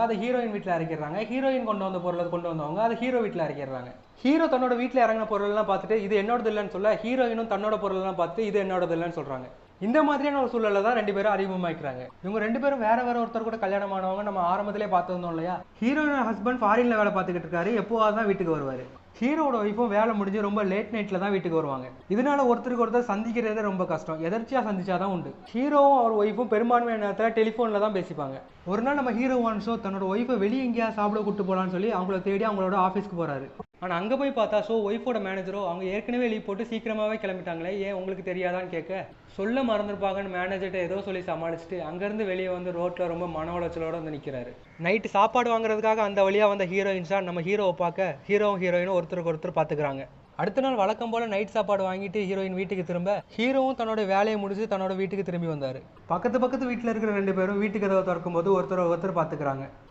அதை ஹீரோயின் வீட்டில் இறக்கிடுறாங்க. ஹீரோயின் கொண்டு வந்த பொருளை கொண்டு வந்தவங்க அதை ஹீரோ வீட்டில் இறக்கிடுறாங்க. ஹீரோ தன்னோட வீட்டில் இறங்கின பொருளெல்லாம் பார்த்துட்டு இது என்னோடது இல்லைன்னு சொல்ல, ஹீரோயினும் தன்னோட பொருளெல்லாம் பார்த்துட்டு இது என்னோடது இல்லைன்னு சொல்கிறாங்க. இந்த மாதிரியான ஒரு சூழலில் தான் 2 பேரும் அறிமுகமாக்கிறாங்க. இவங்க 2 பேரும் வேற ஒருத்தர் கூட கல்யாணம் ஆனவங்க நம்ம ஆரம்பத்திலே பார்த்துருந்தோம் இல்லையா. ஹீரோயின் ஹஸ்பண்ட் ஃபாரின்ல வேலை பார்த்துக்கிட்டு இருக்காரு. எப்போவாது தான் வீட்டுக்கு வருவார். ஹீரோட ஒய்ஃபும் வேலை முடிஞ்சு ரொம்ப லேட் நைட்டில் தான் வீட்டுக்கு வருவாங்க. இதனால ஒருத்தருக்கு ஒருத்தர் சந்திக்கிறதே ரொம்ப கஷ்டம். எதர்ச்சியாக சந்திச்சாதான் உண்டு. ஹீரோவும் அவர் ஒய்ஃபும் பெரும்பான்மையான நேரத்தில் டெலிஃபோனில் தான் பேசிப்பாங்க. ஒரு நாள் நம்ம ஹீரோ ஒன்ஸோ தன்னோட ஒய்ஃபை வெளியே எங்கேயா சாப்பிட கூட்டு போகலான்னு சொல்லி அவங்கள தேடி அவங்களோட ஆஃபீஸ்க்கு போகிறாரு. ஆனால் அங்கே போய் பார்த்தா ஒய்ஃபோட மேனேஜரோ அவங்க ஏற்கனவே லீவ் போட்டு சீக்கிரமாகவே கிளம்பிட்டாங்களே, ஏன் உங்களுக்கு தெரியாதான்னு கேட்க, சொல்ல மறந்துருப்பாங்கன்னு மேனேஜர்கிட்ட ஏதோ சொல்லி சமாளிச்சுட்டு அங்கேருந்து வெளியே வந்து ரோட்டில் ரொம்ப மன உளைச்சலோடு வந்து நிற்கிறாரு. நைட்டு சாப்பாடு வாங்குறதுக்காக அந்த வழியாக வந்த ஹீரோயின்ஸா நம்ம ஹீரோவை பார்க்க ஹீரோவும் ஹீரோயினும் ஒருத்தருக்கு ஒருத்தர் பார்த்துக்கிறாங்க. அடுத்த நாள் வழக்கம் போல் நைட் சாப்பாடு வாங்கிட்டு ஹீரோயின் வீட்டுக்கு திரும்ப ஹீரோவும் தன்னோட வேலையை முடிச்சு தன்னோட வீட்டுக்கு திரும்பி வந்தார். பக்கத்து வீட்டில் இருக்கிற 2 பேரும் வீட்டுக்கு கதவை திறக்கும் போது ஒருத்தர் பார்த்துக்கிறாங்க.